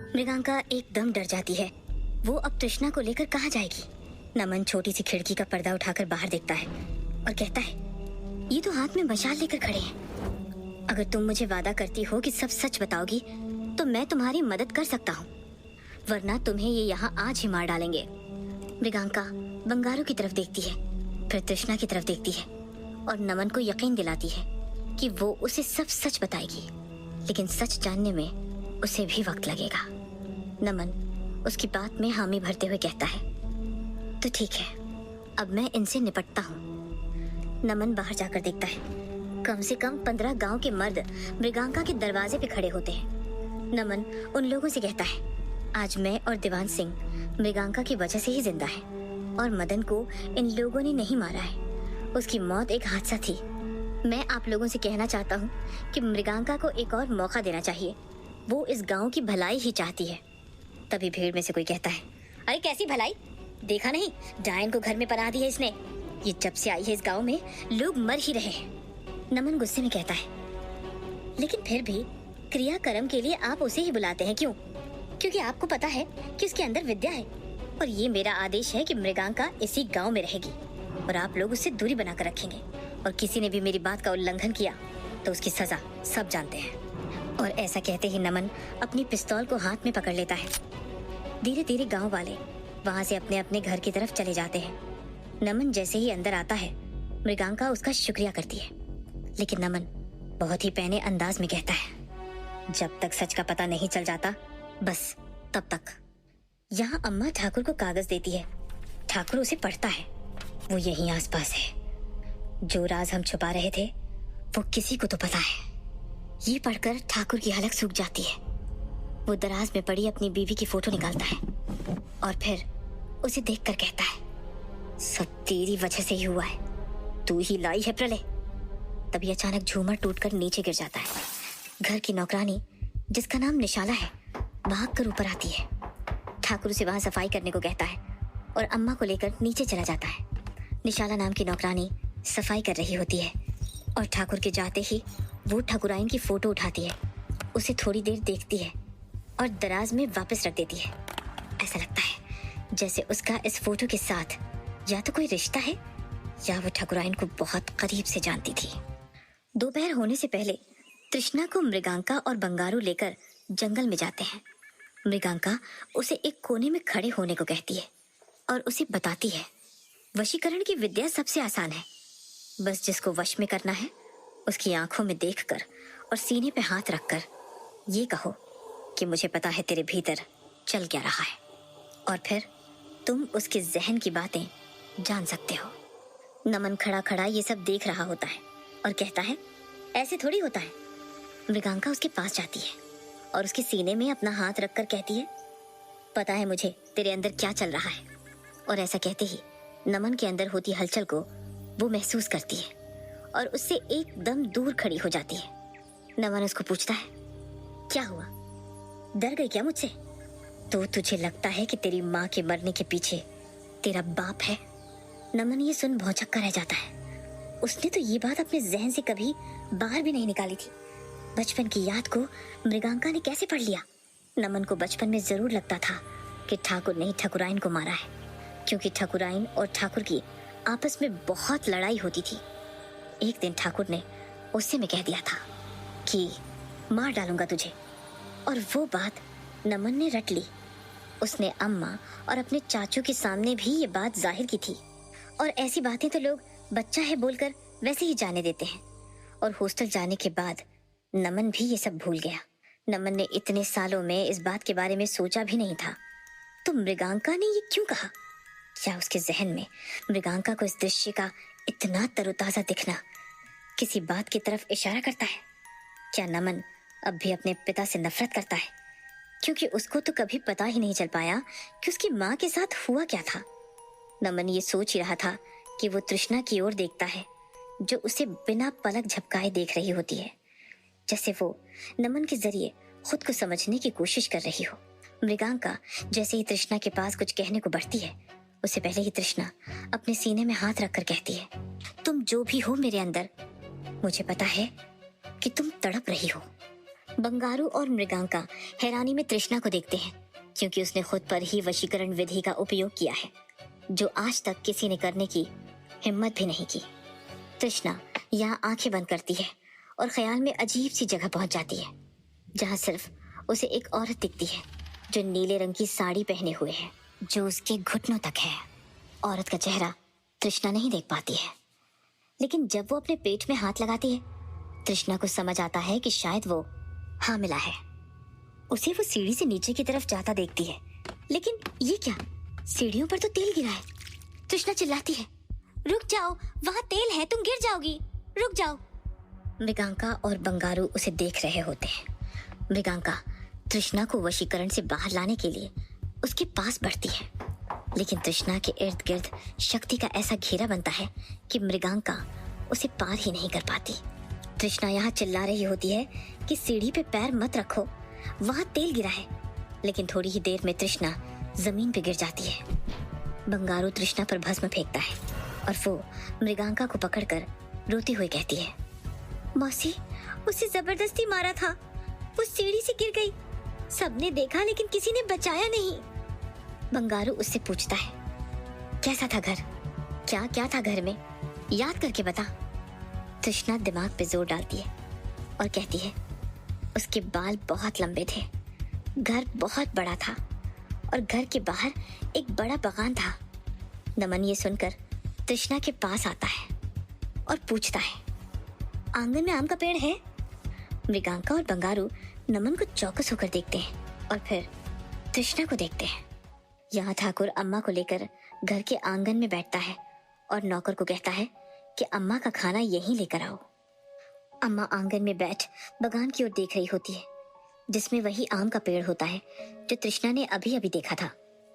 मृगांका एकदम डर जाती है। वो अब तृष्णा को लेकर कहाँ जाएगी। नमन छोटी सी खिड़की का पर्दा उठाकर बाहर देखता है और कहता है, ये तो हाथ में मशाल लेकर खड़े हैं। अगर तुम मुझे वादा करती हो कि सब सच बताओगी तो मैं तुम्हारी मदद कर सकता हूँ, वरना तुम्हें ये यहाँ आज ही मार डालेंगे। मृगांका बंगारू की तरफ देखती है, फिर तृष्णा की तरफ देखती है और नमन को यकीन दिलाती है कि वो उसे सब सच बताएगी, लेकिन सच जानने में उसे भी वक्त लगेगा। नमन उसकी बात में हामी भरते हुए कहता है, तो ठीक है, अब मैं इनसे निपटता हूँ। नमन बाहर जाकर देखता है, कम से कम 15 गांव के मर्द मृगांका के दरवाजे पे खड़े होते हैं। नमन उन लोगों से कहता है, आज मैं और दीवान सिंह मृगांका की वजह से ही जिंदा है और मदन को इन लोगों ने नहीं मारा है। उसकी मौत एक हादसा थी। मैं आप लोगों से कहना चाहता हूँ कि मृगांका को एक और मौका देना चाहिए। वो इस गांव की भलाई ही चाहती है। तभी भीड़ में से कोई कहता है, अरे कैसी भलाई, देखा नहीं डायन को घर में पनाह दी है इसने। ये जब से आई है इस गांव में लोग मर ही रहे हैं। नमन गुस्से में कहता है, लेकिन फिर भी क्रियाकर्म के लिए आप उसे ही बुलाते हैं, क्यों? क्योंकि आपको पता है कि उसके अंदर विद्या है और ये मेरा आदेश है कि मृगांका इसी गांव में रहेगी और आप लोग उससे दूरी बनाकर रखेंगे। और किसी ने भी मेरी बात का उल्लंघन किया तो उसकी सजा सब जानते हैं। और ऐसा कहते ही नमन अपनी पिस्तौल को हाथ में पकड़ लेता है। धीरे धीरे गांव वाले वहां से अपने अपने घर की तरफ चले जाते हैं। नमन जैसे ही अंदर आता है, मृगांका उसका शुक्रिया करती है, लेकिन नमन बहुत ही पैने अंदाज में कहता है, जब तक सच का पता नहीं चल जाता बस तब तक। यहाँ अम्मा ठाकुर को कागज देती है। ठाकुर उसे पढ़ता है। वो यहीं आसपास है। जो राज हम छुपा रहे थे वो किसी को तो पता है। ये पढ़कर ठाकुर की हलक सूख जाती है। वो दराज में पड़ी अपनी बीवी की फोटो निकालता है और फिर उसे देखकर कहता है, सब तेरी वजह से ही हुआ है, तू ही लाई है प्रलय। तभी अचानक झूमर टूटकर नीचे गिर जाता है। घर की नौकरानी जिसका नाम निशाला है भाग कर ऊपर आती है। ठाकुर उसे वहां सफाई करने को कहता है और अम्मा को लेकर नीचे चला जाता है। निशाला नाम की नौकरानी सफाई कर रही होती है और ठाकुर के जाते ही वो ठाकुराइन की फोटो उठाती है, उसे थोड़ी देर देखती है और दराज में वापस रख देती है। ऐसा लगता है जैसे उसका इस फोटो के साथ या तो कोई रिश्ता है या वो ठाकुराइन को बहुत करीब से जानती थी। दोपहर होने से पहले तृष्णा को मृगांका और बंगारू लेकर जंगल में जाते हैं। मृगांका उसे एक कोने में खड़े होने को कहती है और उसे बताती है, वशीकरण की विद्या सबसे आसान है। बस जिसको वश में करना है उसकी आंखों में देखकर और सीने पे हाथ रखकर ये कहो कि मुझे पता है तेरे भीतर चल क्या रहा है, और फिर तुम उसके जहन की बातें जान सकते हो। नमन खड़ा खड़ा ये सब देख रहा होता है और कहता है, ऐसे थोड़ी होता है। मृगांका उसके पास जाती है और उसके सीने में अपना हाथ रखकर कहती है, पता है मुझे तेरे अंदर क्या चल रहा है। और ऐसा कहते ही नमन के अंदर होती हलचल को वो महसूस करती है और उससे एकदम दूर खड़ी हो जाती है। नमन उसको पूछता है, क्या हुआ, डर गई क्या मुझसे? तो तुझे लगता है कि तेरी माँ के मरने के पीछे तेरा बाप है? नमन ये सुन भौचक्का रह जाता है। उसने तो ये बात अपने जहन से कभी बाहर भी नहीं निकाली थी। बचपन की याद को मृगांका ने कैसे पढ़ लिया? नमन को बचपन में जरूर लगता था कि ठाकुर ने ठाकुराइन को मारा है, क्योंकि ठाकुराइन और ठाकुर की आपस में बहुत लड़ाई होती थी। एक दिन ठाकुर ने उससे में कह दिया था कि मार डालूंगा तुझे, और वो बात नमन ने रट ली। उसने अम्मा और अपने चाचू के सामने भी ये बात जाहिर की थी, और ऐसी बातें तो लोग बच्चा है बोलकर वैसे ही जाने देते हैं। और हॉस्टल जाने के बाद नमन भी ये सब भूल गया। नमन ने इतने सालों में इस बात के बारे में सोचा भी नहीं था। तो मृगांका ने ये क्यों कहा? क्या उसके जहन में मृगांका को इस दृश्य का इतना तरोताजा दिखना किसी बात की तरफ इशारा करता है? क्या नमन अब भी अपने पिता से नफरत करता है, क्योंकि उसको तो कभी पता ही नहीं चल पाया कि उसकी माँ के साथ हुआ क्या था? नमन ये सोच ही रहा था कि वो तृष्णा की ओर देखता है, जो उसे बिना पलक झपकाए देख रही होती है, जैसे वो नमन के जरिए खुद को समझने की कोशिश कर रही हो। मृगांका जैसे ही तृष्णा के पास कुछ कहने को बढ़ती है, उससे पहले ही तृष्णा अपने सीने में हाथ रखकर कहती है, तुम जो भी हो मेरे अंदर, मुझे पता है कि तुम तड़प रही हो। बंगारू और मृगांका हैरानी में तृष्णा को देखते हैं, क्योंकि उसने खुद पर ही वशीकरण विधि का उपयोग किया है, जो आज तक किसी ने करने की हिम्मत भी नहीं की। तृष्णा यहाँ आंखें बंद करती है और ख्याल में अजीब सी जगह पहुंच जाती है, जहाँ सिर्फ उसे एक औरत दिखती है जो नीले रंग की साड़ी पहने हुए है, जो उसके घुटनों तक है। औरत का चेहरा तृष्णा नहीं देख पाती है, लेकिन जब वो अपने पेट में हाथ लगाती है, तृष्णा को समझ आता है कि शायद वो हामिला है। उसे वो सीढ़ी से नीचे की तरफ जाता देखती है, लेकिन ये क्या, सीढ़ियों पर तो तेल गिरा है। तृष्णा चिल्लाती है, रुक जाओ, वहां तेल है, तुम गिर जाओगी, रुक जाओ। मृगांका और बंगारू उसे देख रहे होते हैं। मृगांका तृष्णा को वशीकरण से बाहर लाने के लिए उसके पास बढ़ती है, लेकिन तृष्णा के इर्द गिर्द शक्ति का ऐसा घेरा बनता है कि मृगांका उसे पार ही नहीं कर पाती। तृष्णा यहाँ चिल्ला रही होती है कि सीढ़ी पे पैर मत रखो, वहां तेल गिरा है, लेकिन थोड़ी ही देर में तृष्णा जमीन पे गिर जाती है। बंगारू तृष्णा पर भस्म फेंकता है और वो मृगांका को पकड़कर रोती हुई कहती है, मौसी, उसे जबरदस्ती मारा था, वो सीढ़ी से गिर गई, सबने देखा लेकिन किसी ने बचाया नहीं। बंगारू उससे पूछता है, कैसा था घर, क्या क्या था घर में, याद करके बता। तृष्णा दिमाग पे जोर डालती है और कहती है, उसके बाल बहुत लंबे थे, घर बहुत बड़ा था और घर के बाहर एक बड़ा बगान था। नमन ये सुनकर तृष्णा के पास आता है और पूछता है, आंगन में आम का पेड़ है? मृगांका और बंगारू नमन को चौकस होकर देखते हैं और फिर तृष्णा को देखते हैं। यहाँ ठाकुर अम्मा को लेकर घर के आंगन में बैठता है और नौकर को कहता है कि अम्मा का खाना यहीं लेकर आओ। अम्मा आंगन में बैठ बगान की ओर देख रही होती है, जिसमें वही आम का पेड़ होता है जो तृष्णा ने अभी अभी देखा था।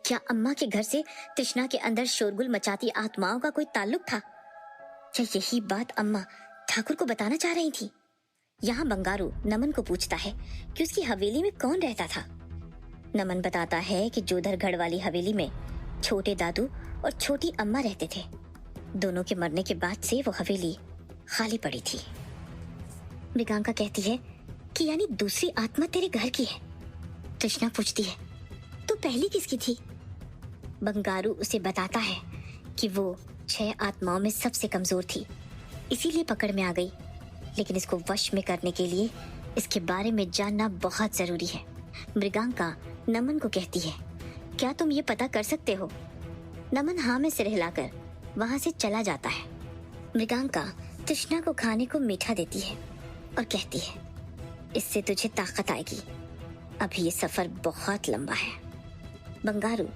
क्या अम्मा के घर से तृष्णा के अंदर शोरगुल मचाती आत्माओं का कोई ताल्लुक था? क्या यही बात अम्मा ठाकुर को बताना चाह रही थी? यहाँ बंगारू नमन को पूछता है कि उसकी हवेली में कौन रहता था। नमन बताता है कि जोधरगढ़ वाली हवेली में छोटे दादू और छोटी अम्मा रहते थे। दोनों के मरने के बाद से वो हवेली खाली पड़ी थी। मृगांका कहती है कि यानी दूसरी आत्मा तेरे घर की है। तृष्णा पूछती है, तो पहली किसकी थी? बंगारू उसे बताता है कि वो 6 आत्माओं में सबसे कमजोर थी, इसीलिए पकड़ में आ गई, लेकिन इसको वश में करने के लिए इसके बारे में जानना बहुत जरूरी है। मृगांका नमन को कहती है, क्या तुम ये पता कर सकते हो? नमन हाँ में सिर हिलाकर वहां से चला जाता है। मृगांका तृष्णा को खाने को मीठा देती है और कहती है, इससे तुझे ताकत आएगी, अभी ये सफर बहुत लंबा है। बंगारू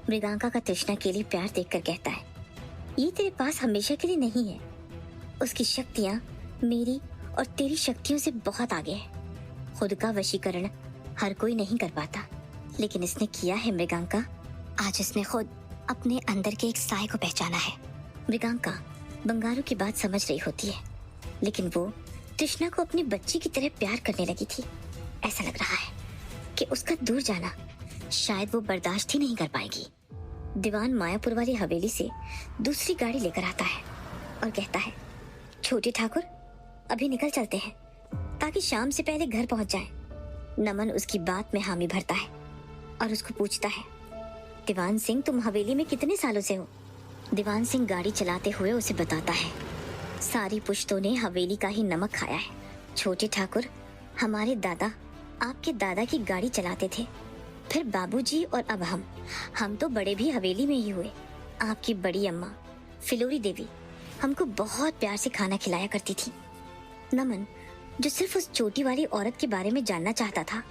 मृगांका का तृष्णा के लिए प्यार देखकर कहता है, ये तेरे पास हमेशा के लिए नहीं है। उसकी शक्तियां मेरी और तेरी शक्तियों से बहुत आगे है। खुद का वशीकरण हर कोई नहीं कर पाता, लेकिन इसने किया है मृगांका। आज इसने खुद अपने अंदर के एक साए को पहचाना है। मृगांका बंगारू की बात समझ रही होती है, लेकिन वो तृष्णा को अपनी बच्ची की तरह प्यार करने लगी थी। ऐसा लग रहा है कि उसका दूर जाना शायद वो बर्दाश्त ही नहीं कर पाएगी। दीवान मायापुर वाली हवेली से दूसरी गाड़ी लेकर आता है और कहता है, छोटे ठाकुर अभी निकल चलते हैं ताकि शाम से पहले घर पहुंच जाए। नमन उसकी बात में हामी भरता है और उसको पूछता है, दीवान सिंह तुम हवेली में कितने सालों से हो? दीवान सिंह गाड़ी चलाते हुए उसे बताता है, सारी पुश्तों ने हवेली का ही नमक खाया है। छोटे ठाकुर हमारे दादा आपके दादा की गाड़ी चलाते थे, फिर बाबूजी और अब हम तो बड़े भी हवेली में ही हुए। आपकी बड़ी अम्मा फिलोरी देवी हमको बहुत प्यार से खाना खिलाया करती थी। नमन जो सिर्फ उस छोटी वाली औरत के बारे में जानना चाहता था,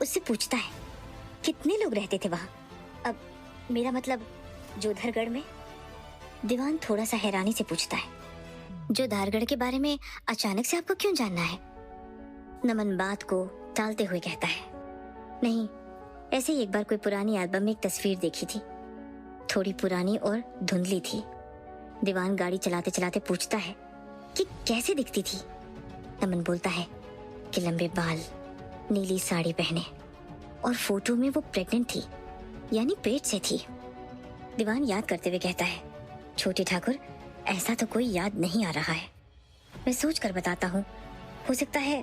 उससे पूछता है, कितने लोग रहते थे वहाँ? अब मेरा मतलब जोधरगढ़ में? दीवान थोड़ा सा हैरानी से पूछता है, जोधरगढ़ के बारे में अचानक से आपको क्यों जानना है? नमन बात को टालते हुए कहता है, नहीं, ऐसे ही एक बार कोई पुरानी एल्बम में एक तस्वीर देखी थी, थोड़ी पुरानी और धुंधली थी। दीवान गाड़ी चलाते चलाते पूछता है कि कैसे दिखती थी? नमन बोलता है कि लंबे बाल, नीली साड़ी पहने, और फोटो में वो प्रेग्नेंट थी, यानी पेट से थी। दीवान याद करते हुए कहता है, छोटे ठाकुर ऐसा तो कोई याद नहीं आ रहा है, मैं सोच कर बताता हूँ, हो सकता है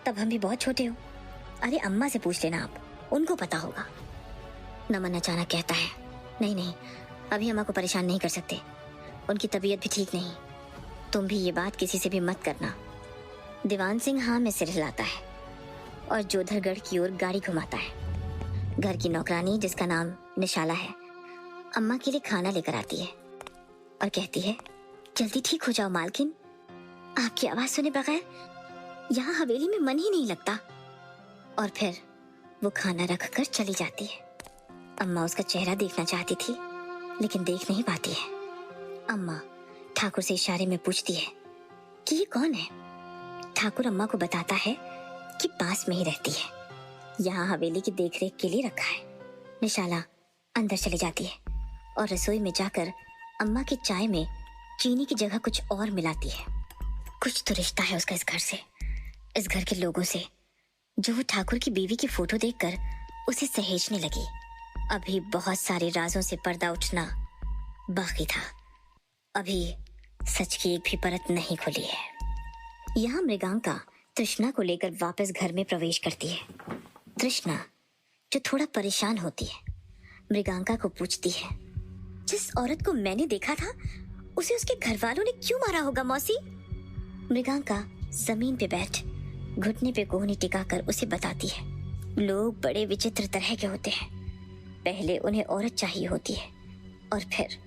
तब हम भी बहुत छोटे हो। अरे अम्मा से पूछ लेना, आप, उनको पता होगा। नमन अचानक कहता है, नहीं नहीं, अभी अम्मा को परेशान नहीं कर सकते, उनकी तबीयत भी ठीक नहीं। तुम भी ये बात किसी से भी मत करना। दीवान सिंह हाँ में सिर हिलाता है और जोधरगढ़ की ओर गाड़ी घुमाता है। घर की नौकरानी, जिसका नाम निशाला है, अम्मा के लिए खाना लेकर आती है और कहती है, जल्दी ठीक हो जाओ मालकिन, आपकी आवाज सुने बगैर यहाँ हवेली में मन ही नहीं लगता। और फिर वो खाना रख कर चली जाती है। अम्मा उसका चेहरा देखना चाहती थी लेकिन देख नहीं पाती है। अम्मा ठाकुर से इशारे में पूछती है कि ये कौन है। ठाकुर अम्मा को बताता है कि पास में ही रहती है, यहाँ हवेली की देखरेख के लिए रखा है। निशाला अंदर चली जाती है और रसोई में जाकर अम्मा की चाय में चीनी की जगह कुछ और मिलाती है। कुछ तो रिश्ता है उसका इस घर से, इस घर के लोगों से, जो वो ठाकुर की बीवी की फोटो देखकर उसे सहेजने लगी। अभी बहुत सारे राजों से पर्दा उठना बाकी था। अभी सच की एक भी परत नहीं खुली है। यहाँ मृगांका तृष्णा को लेकर वापस घर में प्रवेश करती है। तृष्णा, जो थोड़ा परेशान होती है, मृगांका को पूछती है, जिस औरत को मैंने देखा था उसे उसके घर वालों ने क्यों मारा होगा मौसी? मृगांका जमीन पे बैठ घुटने पे कोहनी टिकाकर उसे बताती है, लोग बड़े विचित्र तरह के होते हैं। पहले उन्हें औरत चाहिए होती है और फिर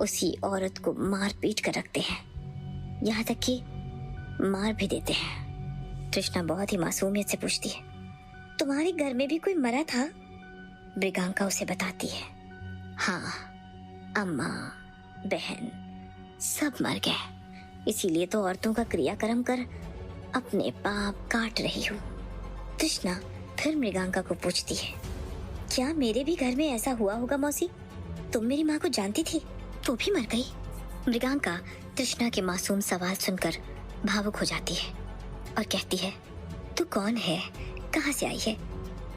उसी औरत को मार पीट कर रखते हैं, यहाँ तक कि मार भी देते हैं। तृष्णा बहुत ही मासूमियत से पूछती है, तुम्हारे घर में भी कोई मरा था? मृगांका उसे बताती है, हाँ, अम्मा, बहन सब मर गए, इसीलिए तो औरतों का क्रियाक्रम कर अपने पाप काट रही हूँ। तृष्णा फिर मृगांका को पूछती है, क्या मेरे भी घर में ऐसा हुआ होगा मौसी? तुम मेरी माँ को जानती थी, वो भी मर गई। मृगांका तृष्णा के मासूम सवाल सुनकर भावुक हो जाती है और कहती है, तू कौन है, कहाँ से आई है?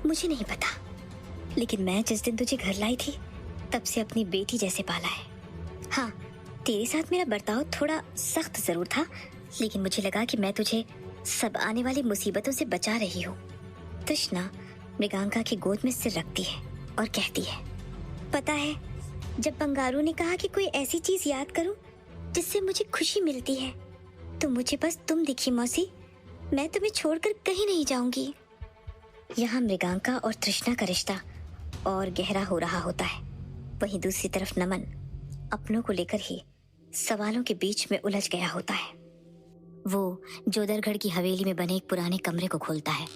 मुझे नहीं पता, लेकिन मैं जिस दिन तुझे घर लाई थी तब से अपनी बेटी जैसे पाला है। हाँ, तेरे साथ मेरा बर्ताव थोड़ा सख्त जरूर था, लेकिन मुझे लगा कि मैं तुझे सब आने वाली मुसीबतों से बचा रही हूँ। तृष्णा मृगांका की गोद में सिर रखती है और कहती है, पता है, जब बंगारू ने कहा कि कोई ऐसी चीज याद करूं जिससे मुझे खुशी मिलती है, तो मुझे बस तुम दिखी मौसी। मैं तुम्हें छोड़कर कहीं नहीं जाऊंगी। यहाँ मृगांका और तृष्णा का रिश्ता और गहरा हो रहा होता है। वहीं दूसरी तरफ नमन अपनों को लेकर ही सवालों के बीच में उलझ गया होता है। वो जोधरगढ़ की हवेली में बने एक पुराने कमरे को खोलता है,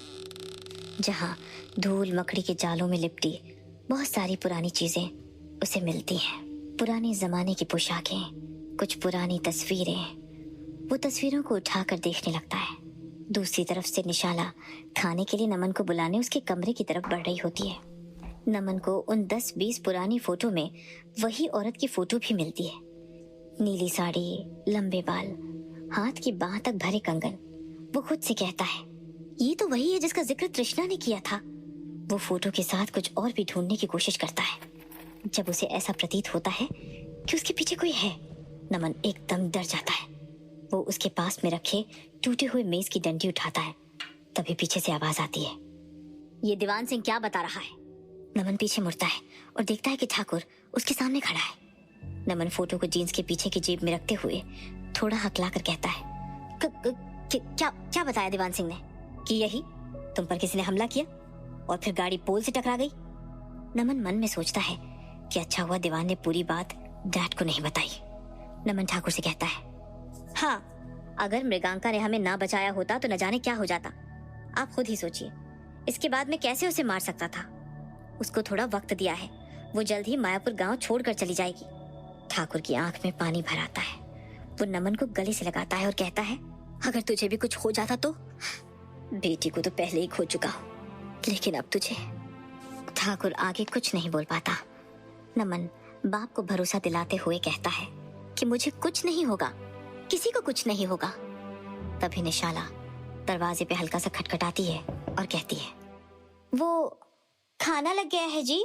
जहाँ धूल मकड़ी के जालों में लिपटी बहुत सारी पुरानी चीजें उसे मिलती हैं। पुराने जमाने की पोशाकें, कुछ पुरानी तस्वीरें। वो तस्वीरों को उठाकर देखने लगता है। दूसरी तरफ से निशाला खाने के लिए नमन को बुलाने उसके कमरे की तरफ बढ़ रही होती है। नमन को उन 10-20 पुरानी फोटो में वही औरत की फोटो भी मिलती है। नीली साड़ी, लंबे बाल, हाथ की बाह तक भरे कंगन। वो खुद से कहता है, ये तो वही है जिसका जिक्र तृष्णा ने किया था। वो फोटो के साथ कुछ और भी ढूंढने की कोशिश करता है। जब उसे ऐसा प्रतीत होता है कि उसके पीछे कोई है, नमन एकदम डर जाता है। वो उसके पास में रखे टूटे हुए मेज की डंडी उठाता है। तभी पीछे से आवाज आती है, ये दीवान सिंह क्या बता रहा है? नमन पीछे मुड़ता है और देखता है कि ठाकुर उसके सामने खड़ा है। नमन फोटो को जीन्स के पीछे की जेब में रखते हुए थोड़ा हकलाकर कहता है, क्या क्या बताया दीवान सिंह ने? कि यही तुम पर किसी ने हमला किया और फिर गाड़ी पोल से टकरा गई। नमन मन में सोचता है कि अच्छा हुआ दीवान ने पूरी बात डैड को नहीं बताई। नमन ठाकुर से कहता है, हाँ, अगर मृगांका ने हमें ना बचाया होता तो न जाने क्या हो जाता। आप खुद ही सोचिए, इसके बाद मैं कैसे उसे मार सकता था। उसको थोड़ा वक्त दिया है, वो जल्द ही मायापुर गांव छोड़कर चली जाएगी। ठाकुर की आंख में पानी भर आता है। वो नमन को गले से लगाता है और कहता है, अगर तुझे भी कुछ हो जाता तो? बेटी को तो पहले ही खो चुका हूं, लेकिन अब तुझे। ठाकुर आगे कुछ नहीं बोल पाता। नमन बाप को भरोसा दिलाते हुए कहता है कि मुझे कुछ नहीं होगा, किसी को कुछ नहीं होगा। तभी निशाला दरवाजे पे हल्का सा खटखटाती है और कहती है, वो खाना लग गया है जी।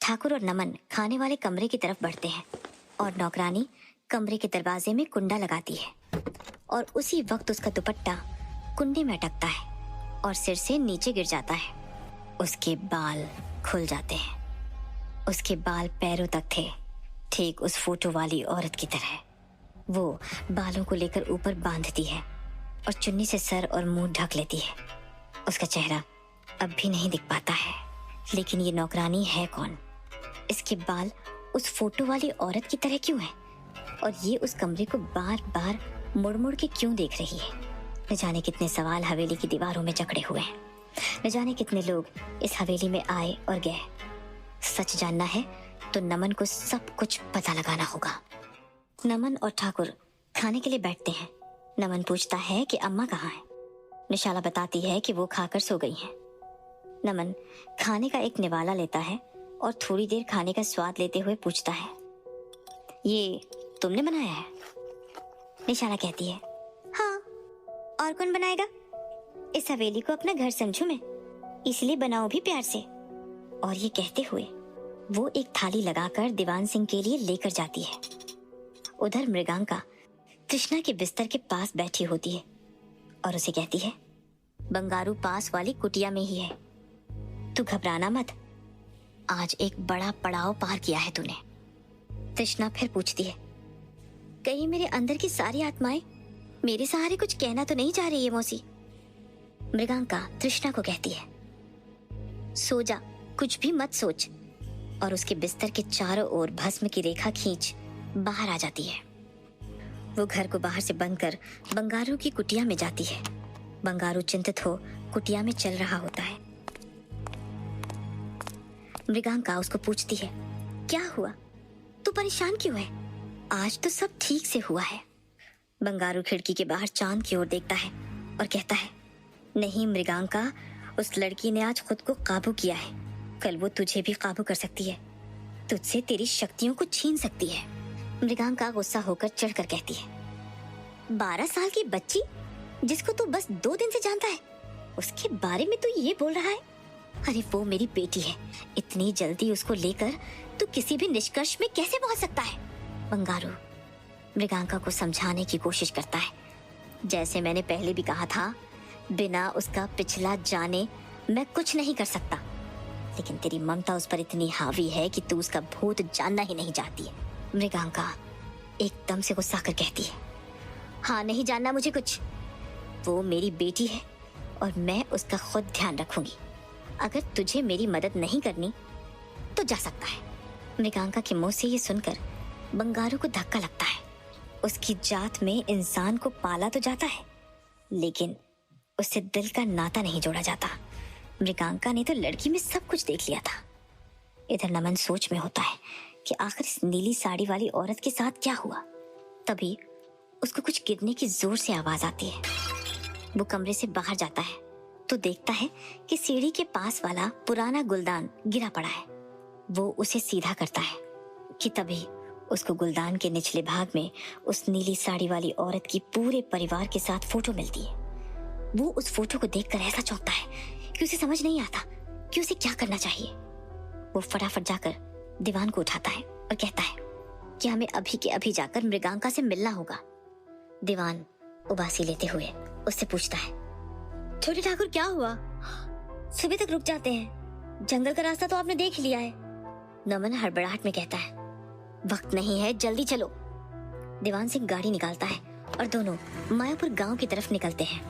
ठाकुर और नमन खाने वाले कमरे की तरफ बढ़ते हैं और नौकरानी कमरे के दरवाजे में कुंडा लगाती है और उसी वक्त उसका दुपट्टा कुंडे में अटकता है और सिर से नीचे गिर जाता है। उसके बाल खुल जाते हैं। उसके बाल पैरों तक थे, ठीक उस फोटो वाली औरत की तरह। वो बालों को लेकर ऊपर बांधती है और चुन्नी से सर और मुंह ढक लेती है। उसका चेहरा अब भी नहीं दिख पाता है, लेकिन ये नौकरानी है कौन? इसके बाल उस फोटो वाली औरत की तरह क्यों है? और ये उस कमरे को बार बार मुड़ मुड़ के क्यों देख रही है? न जाने कितने सवाल हवेली की दीवारों में जकड़े हुए हैं। न जाने कितने लोग इस हवेली में आए और गए। सच जानना है तो नमन को सब कुछ पता लगाना होगा। नमन और ठाकुर खाने के लिए बैठते हैं। नमन पूछता है कि अम्मा कहाँ है। निशाला बताती है कि वो खाकर सो गई हैं। नमन खाने का एक निवाला लेता है और थोड़ी देर खाने का स्वाद लेते हुए पूछता है, ये तुमने बनाया है? निशाला कहती है, हाँ, और कौन बनाएगा? इस हवेली को अपना घर समझू मैं, इसलिए बनाओ भी प्यार से। और ये कहते हुए वो एक थाली लगाकर दीवान सिंह के लिए लेकर जाती है। उधर मृगांका कृष्णा के बिस्तर के पास बैठी होती है और उसे कहती है, बंगारू पास वाली कुटिया में ही है, तू घबराना मत, आज एक बड़ा पड़ाव पार किया है तूने। कृष्णा फिर पूछती है, कहीं मेरे अंदर की सारी आत्माएं मेरे सहारे कुछ कहना तो नहीं चाह रही है मौसी? मृगांका तृष्णा को कहती है, सो जा, कुछ भी मत सोच। और उसके बिस्तर के चारों ओर भस्म की रेखा खींच बाहर आ जाती है। वो घर को बाहर से बंद कर बंगारू की कुटिया में जाती है। बंगारू चिंतित हो कुटिया में चल रहा होता है। मृगांका उसको पूछती है, क्या हुआ, तू परेशान क्यों है? आज तो सब ठीक से हुआ है। बंगारू खिड़की के बाहर चांद की ओर देखता है और कहता है, नहीं मृगांका, उस लड़की ने आज खुद को काबू किया है, कल वो तुझे भी काबू कर सकती है, तुझसे तेरी शक्तियों को छीन सकती है। मृगांका गुस्सा होकर चढ़कर कहती है, 12 साल की बच्ची जिसको तू बस 2 दिन से जानता है, उसके बारे में तू ये बोल रहा है? अरे वो मेरी बेटी है, इतनी जल्दी उसको लेकर तू किसी भी निष्कर्ष में कैसे पहुंच सकता है? बंगारू मृगांका को समझाने की कोशिश करता है, जैसे मैंने पहले भी कहा था, बिना उसका पिछला जाने मैं कुछ नहीं कर सकता, लेकिन तेरी ममता उस पर इतनी हावी है कि तू उसका भूत जानना ही नहीं चाहती है। मृगांका एकदम से गुस्सा कर कहती है, हाँ, नहीं जानना मुझे कुछ, वो मेरी बेटी है और मैं उसका खुद ध्यान रखूंगी। अगर तुझे मेरी मदद नहीं करनी तो जा सकता है। मृगांका के मुंह से ये सुनकर बंगारू को धक्का लगता है। उसकी जात में इंसान को पाला तो जाता है, लेकिन उससे दिल का नाता नहीं जोड़ा जाता। मृगांका ने तो लड़की में सब कुछ देख लिया था। इधर नमन सोच में होता है कि आखिर इस नीली साड़ी वाली औरत के साथ क्या हुआ। तभी उसको कुछ गिरने की जोर से आवाज आती है। वो कमरे से बाहर जाता है तो देखता है कि सीढ़ी के पास वाला पुराना गुलदान गिरा पड़ा है। वो उसे सीधा करता है कि तभी उसको गुलदान के निचले भाग में उस नीली साड़ी वाली औरत की पूरे परिवार के साथ फोटो मिलती है। वो उस फोटो को देखकर ऐसा चौंकता है कि उसे समझ नहीं आता कि उसे क्या करना चाहिए। वो फटाफट जाकर दीवान को उठाता है और कहता है कि हमें अभी के अभी जाकर मृगांका से मिलना होगा। दीवान उबासी लेते हुए उससे पूछता है, छोटे ठाकुर क्या हुआ? सुबह तक रुक जाते हैं, जंगल का रास्ता तो आपने देख लिया है। नमन हड़बड़ाहट में कहता है, वक्त नहीं है, जल्दी चलो। दीवान सिंह गाड़ी निकालता है और दोनों मायापुर गांव की तरफ निकलते हैं।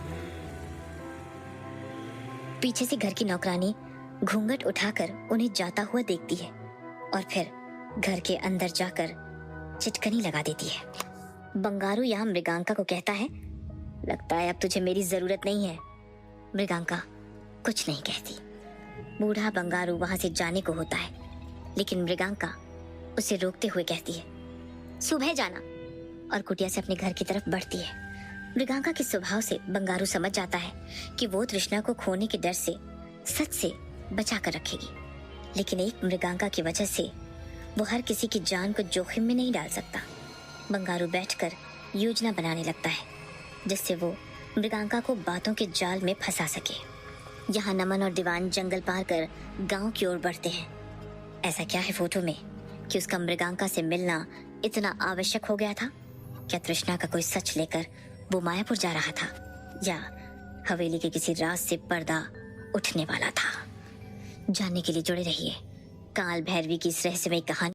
पीछे से घर की नौकरानी घूंघट उठाकर उन्हें जाता हुआ देखती है और फिर घर के अंदर जाकर चिटकनी लगा देती है। बंगारू यहाँ मृगांका को कहता है, लगता है अब तुझे मेरी जरूरत नहीं है। मृगांका कुछ नहीं कहती। बूढ़ा बंगारू वहां से जाने को होता है, लेकिन मृगांका उसे रोकते हुए कहती है, सुबह जाना, और कुटिया से अपने घर की तरफ बढ़ती है। मृगांका के स्वभाव से बंगारू समझ जाता है कि वो तृष्णा को खोने के डर से सच से बचा कर रखेगी, लेकिन एक मृगांका की वजह से वो हर किसी की जान को जोखिम में नहीं डाल सकता। बंगारू बैठकर योजना बनाने लगता है जिससे वो मृगांका को बातों के जाल में फंसा सके। यहाँ नमन और दीवान जंगल पार कर गांव की ओर बढ़ते हैं। ऐसा क्या है फोटो में कि उसका मृगांका से मिलना इतना आवश्यक हो गया था? क्या तृष्णा का कोई सच लेकर वो मायापुर जा रहा था, या हवेली के किसी राज से पर्दा उठने वाला था। जानने के लिए जुड़े रहिए काल भैरवी की इस रहस्यमय कहानी।